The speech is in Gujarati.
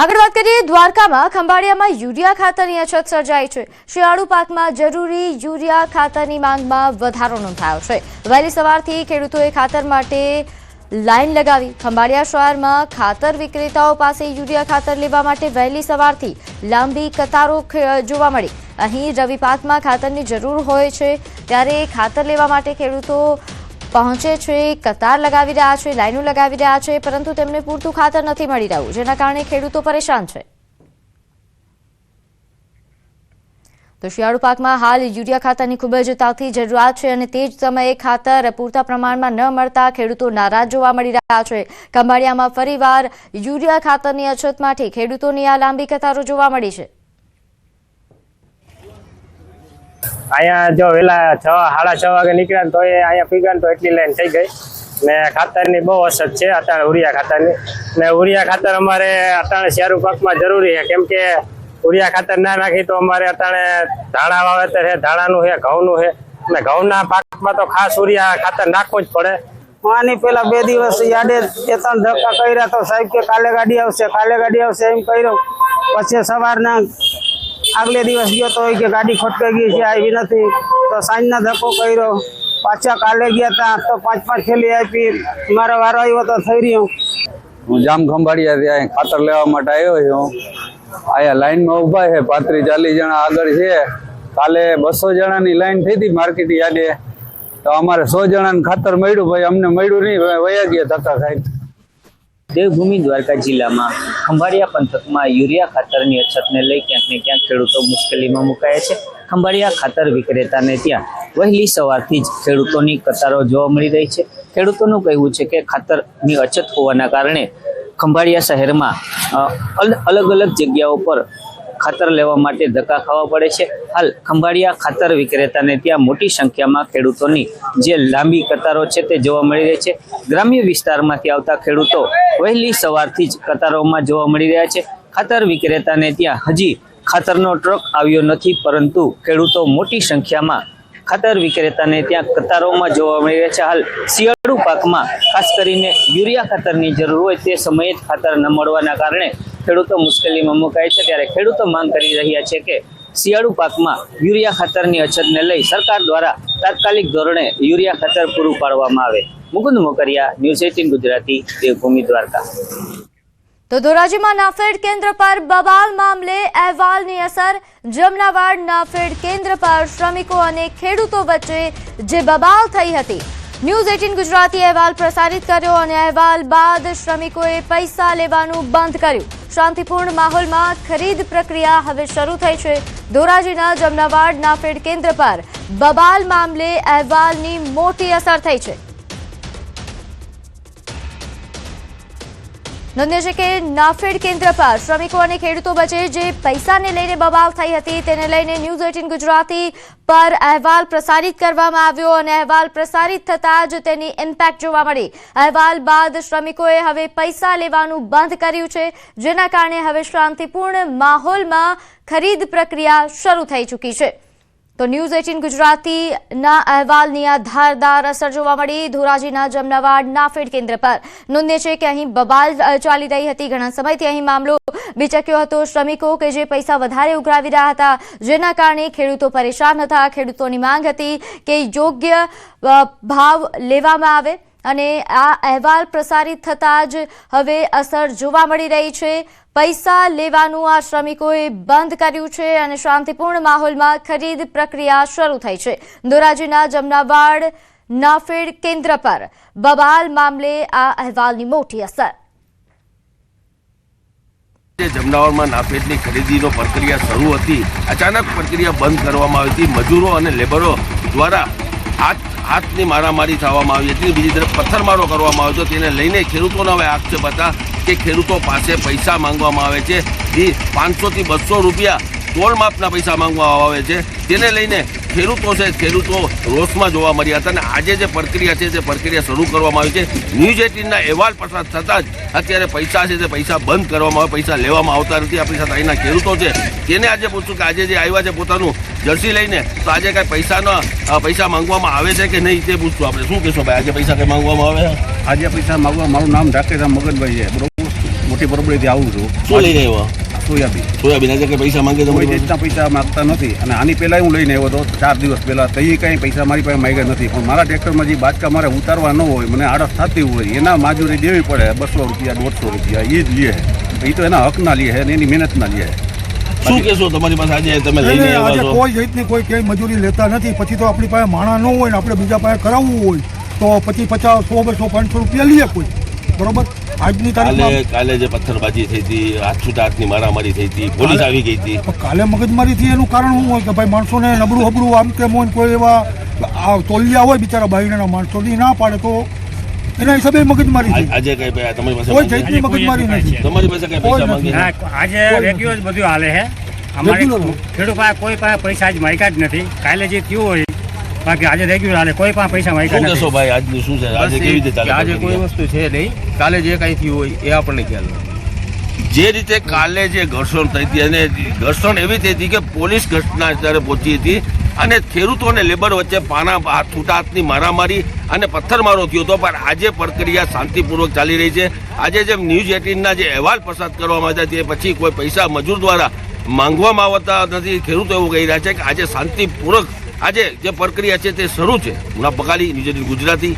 આગળ વાત કરીએ દ્વારકામાં ખંભાળિયામાં યુરિયા ખાતરની અછત સર્જાઈ છે। શિયાળુ પાકમાં જરૂરી યુરિયા ખાતરની માંગમાં વધારો નોંધાયો છે। વહેલી સવારથી ખેડૂતોએ ખાતર માટે લાઈન લગાવી। ખંભાળિયા શહેરમાં ખાતર વિક્રેતાઓ પાસે યુરિયા ખાતર લેવા માટે વહેલી સવારથી લાંબી કતારો જોવા મળી। અહીં રવિ પાકમાં ખાતરની જરૂર હોય છે ત્યારે ખાતર લેવા માટે ખેડૂતો પહોંચે છે, કતાર લગાવી રહ્યા છે, લાઈનો લગાવી રહ્યા છે, પરંતુ તેમને પૂરતું ખાતર નથી મળી રહ્યું, જેના કારણે ખેડૂતો પરેશાન છે। તો શિયાળુ પાકમાં હાલ યુરિયા ખાતરની ખૂબ જ તાતી જરૂરિયાત છે અને તે જ સમયે ખાતર પૂરતા પ્રમાણમાં ન મળતા ખેડૂતો નારાજ જોવા મળી રહ્યા છે। ખંભાળિયામાં ફરીવાર યુરિયા ખાતરની અછત માટે ખેડૂતોની આ લાંબી કતારો જોવા મળી છે। અહીંયા જો વેલા 6:30 વાગે નીકળ્યા તો અહીંયા પીગા તો એટલી લાઈન થઈ ગઈ ને ખાતરની બહુ અછત છે અત્યારે ઉરિયા ખાતરની ને ઉરિયા ખાતર અમારે અત્યારે શિયાળુ પાકમાં જરૂરી છે કેમ કે ઉરિયા ખાતર ના નાખી તો અમારે અત્યારે ધાણા વાવેતર છે, ધાણાનું છે, ઘઉંનું છે ને ઘઉંના પાકમાં તો ખાસ ઉરિયા ખાતર નાખવું જ પડે। આની પેલા 2 દિવસ યાદે 2-3 ધક્કા કર્યા તો સાહેબ કે કાલે ગાડી આવશે એમ કર્યું। પછી સવારના આગલે દિવસ ગયો તો કે ગાડી ખોટકાઈ ગઈ છે, આવી નથી તો સાંજના ધક્કો કર્યો। પાછા કાલે ગયા હતા તો 5-5 થેલી આપી, મારો વારો આવ્યો તો થઈ રહ્યો। હું જામ ખંભાળિયા ખાતર લેવા માટે આવ્યો છું। આયા લાઈનમાં ઉભા છે 35-40 જણા આગળ છે। કાલે 200 જણાની લાઈન થઈ હતી માર્કેટ યાર્ડે તો અમારે 100 જણાને ખાતર મળ્યું, ભાઈ અમને મળ્યું નહીં, વયા ગયા ધક્કા ખાઈ। દેવભૂમિ દ્વારકા જિલ્લામાં ખંભાળિયા પંથકમાં યુરિયા ખાતરની અછતને લઈ ક્યાંક ને ક્યાંક ખેડૂતો મુશ્કેલીમાં મુકાયા છે। ખંભાળિયા ખાતર વિક્રેતાને ત્યાં વહેલી સવારથી જ ખેડૂતોની કતારો જોવા મળી રહી છે। ખેડૂતોનું કહેવું છે કે ખાતરની અછત હોવાના કારણે ખંભાળિયા શહેરમાં અલગ અલગ જગ્યાઓ પર ખાતર લેવા માટે ધક્કા ખાવા પડે છે। હાલ ખંભાળિયા ખાતર વિક્રેતાને ત્યાં મોટી સંખ્યામાં ખેડૂતોની જે લાંબી કતારો છે તે જોવા મળી રહી છે। ગ્રામ્ય વિસ્તારમાંથી આવતા ખેડૂતો વહેલી સવારથી જ કતારોમાં જોવા મળી રહ્યા છે। ખાતર વિક્રેતાને ત્યાં હજી ખાતરનો ટ્રક આવ્યો નથી, પરંતુ ખેડૂતો મોટી સંખ્યામાં ખાતર વિક્રેતાને ત્યાં કતારોમાં જોવા મળી રહ્યા છે। હાલ શિયાળુ પાકમાં ખાસ કરીને યુરિયા ખાતરની જરૂર હોય તે સમયે જ ખાતર ન મળવાના કારણે ખેડૂતો મુશ્કેલીમાં મુકાય છે। ત્યારે ખેડૂતો માંગ કરી રહ્યા છે કે શિયાળુ પાકમાં યુરિયા ખાતરની અછતને લઈ સરકાર દ્વારા તાત્કાલિક ધોરણે યુરિયા ખાતર પૂરું પાડવામાં આવે। મુકુંદ મોકરિયા, ન્યૂઝ 18 ગુજરાતી, દેવભૂમિ દ્વારકા। તો ધોરાજીમાં નાફેડ કેન્દ્ર પર બબાલ મામલે અહેવાલની અસર। જમનાવાડ નાફેડ કેન્દ્ર પર શ્રમિકો અને ખેડૂતો વચ્ચે જે બબાલ થઈ હતી, ન્યૂઝ 18 ગુજરાતી અહેવાલ પ્રસારિત કર્યો અને અહેવાલ બાદ શ્રમિકોએ પૈસા લેવાનું બંધ કર્યું। શાંતિપૂર્ણ માહોલમાં ખરીદ પ્રક્રિયા હવે શરૂ થઈ છે। ધોરાજીના જમનાવાડ નાફેડ કેન્દ્ર પર બબાલ મામલે અહેવાલની મોટી અસર થઈ છે। નોંધ્ય છે કે નાફેડ કેન્દ્ર પર શ્રમિકો અને ખેડૂતો વચ્ચે જે પૈસાને લઈને બબાલ થઈ હતી તેને લઈને ન્યૂઝ 18 ગુજરાતી પર અહેવાલ પ્રસારિત કરવામાં આવ્યો અને અહેવાલ પ્રસારિત થતાં જ તેની ઇમ્પેક્ટ જોવા મળી। અહેવાલ બાદ શ્રમિકોએ હવે પૈસા લેવાનું બંધ કર્યું છે, જેના કારણે હવે શાંતિપૂર્ણ માહોલમાં ખરીદ પ્રક્રિયા શરૂ થઈ ચૂકી છે। તો ન્યૂઝ 18 ગુજરાતીના અહેવાલની આ ધારદાર અસર જોવા મળી ધોરાજીના જમનાવાડ નાફેડ કેન્દ્ર પર। નોંધ્ય છે કે અહીં બબાલ ચાલી રહી હતી, ઘણા સમયથી અહીં મામલો બીચક્યો હતો। શ્રમિકો કે જે પૈસા વધારે ઉઘરાવી રહ્યા હતા, જેના કારણે ખેડૂતો પરેશાન હતા। ખેડૂતોની માંગ હતી કે યોગ્ય ભાવ લેવામાં આવે અને આ અહેવાલ પ્રસારિત થતાં જ હવે અસર જોવા મળી રહી છે। પૈસા લેવાનું આ શ્રમિકોએ બંધ કર્યું છે અને શાંતિપૂર્ણ માહોલમાં ખરીદ પ્રક્રિયા શરૂ થઈ છે। ધોરાજીના જમનાવાડ નાફેડ કેન્દ્ર પર બબાલ મામલે આ અહેવાલની મોટી અસર। જમનાવાડમાં નાફેડની ખરીદીનો પ્રક્રિયા શરૂ હતી, અચાનક પ્રક્રિયા બંધ કરવામાં આવી હતી। મજૂરો અને લેબરો દ્વારા હાથની મારામારી થવામાં આવી હતી। બીજી તરફ પથ્થરમારો કરવામાં આવ્યો હતો, તેને લઈને ખેડૂતોના હવે આક્ષેપ હતા કે ખેડૂતો પાસે પૈસા માંગવામાં આવે છે। 500 થી 200 રૂપિયા ટોલ માપના પૈસા માંગવામાં આવે છે, તેને લઈને ખેડૂતો રોષમાં જોવા મળ્યા હતા અને આજે જે પ્રક્રિયા છે તે પ્રક્રિયા શરૂ કરવામાં આવી છે। ન્યૂઝ 18ના અહેવાલ પસાર થતાં જ અત્યારે પૈસા છે તે પૈસા બંધ કરવામાં આવે, પૈસા લેવામાં આવતા નથી। આપણી સાથે અહીંના ખેડૂતો છે તેને આજે પૂછ્યું કે આજે જે આવ્યા છે પોતાનું જર્સી લઈને, તો આજે કાંઈ પૈસા માંગવામાં આવે છે કે નહીં તે પૂછતું। આપણે શું કહેશો ભાઈ, આજે પૈસા કંઈ માંગવામાં આવે? આજે પૈસા માંગવા, મારું નામ ઢાકેરામ મગનભાઈ છે, બરોબર। મોટી પરબડીથી આવું છું. શું લઈને આવ્યો? સોયાબીન. સોયાબીન આજે કઈ પૈસા માંગે કોઈ તમારી રીતના પૈસા માગતા નથી અને આની પહેલાં હું લઈને આવ્યો હતો 4 દિવસ પહેલાં તો એ કંઈ પૈસા મારી પાસે માંગ્યા નથી. પણ મારા ટ્રેક્ટરમાં જે બાચકા મારે ઉતારવા ન હોય, મને આડસ થતી હોય, એના મજૂરી દેવી પડે 200 રૂપિયા 150 રૂપિયા એ જ લે. એ તો એના હકના લે છે અને એની મહેનતના લે. શું કહેશો તમારી પાસે આજે તમે લઈને આજે આવ્યા છો? કોઈ જાતની કોઈ ક્યાંય મજૂરી લેતા નથી. પછી તો આપણી પાસે માણા ન હોય ને આપણે બીજા પાસે કરાવવું હોય તો પછી 50, 100, 200, 500 રૂપિયા લઈએ કોઈ. બરોબર. આજની તારીખમાં કાલે જે પથ્થરબાજી થઈ હતી, હાથ છૂટાહાથની મારામારી થઈ હતી, પોલીસ આવી ગઈ હતી. કાલે મગજમારી થી એનું કારણ શું હોય કે ભાઈ માણસોને નબળું હબળું આમ તેમ હોય ને કોઈ એવા તોલિયા હોય બિચારા બાયના માણસો ના પાડે તો એના હિસાબે મગજમારી થઈ. આજે કઈ તમારી પાસે કોઈ જાતની મગજમારી નથી. તમારી પાસે કઈ પૈસા માંગે? આજે રેગ્યુલર બધું હાલે છે. અમારે ખેડૂત પાસે કોઈ પાસે પૈસા આજ માંગ્યા જ નથી. કાલે જે થયું હોય બાકી આજે રેગ્યુલર હાલે, કોઈ પાસે પૈસા માંગ્યા શું નથી. કહેશો ભાઈ, આજનું શું છે? આજે કેવી રીતે ચાલે? આજે કોઈ વસ્તુ છે નહીં, કાલે જે કાંઈ થયું હોય એ આપણને ખ્યાલ નથી. જે રીતે કાલે જે ઘર્ષણ થઈ હતી અને ઘર્ષણ એવી થઈ હતી કે પોલીસ ઘટના સ્થળે પહોંચી હતી અને ખેડૂતો અને લેબર વચ્ચે છૂટાહાથની મારામારી અને પથ્થરમારો થયો હતો. પણ આજે પ્રક્રિયા શાંતિપૂર્વક ચાલી રહી છે. આજે જેમ ન્યૂઝ 18ના જે અહેવાલ પસાર કરવામાં આવ્યા તે પછી કોઈ પૈસા મજૂર દ્વારા માંગવામાં આવતા નથી. ખેડૂતો એવું કહી રહ્યા છે કે આજે શાંતિપૂર્વક આજે જે પ્રક્રિયા છે તે શરૂ છે. મુનાફ બકાલી, ન્યૂઝ 18 ગુજરાતી.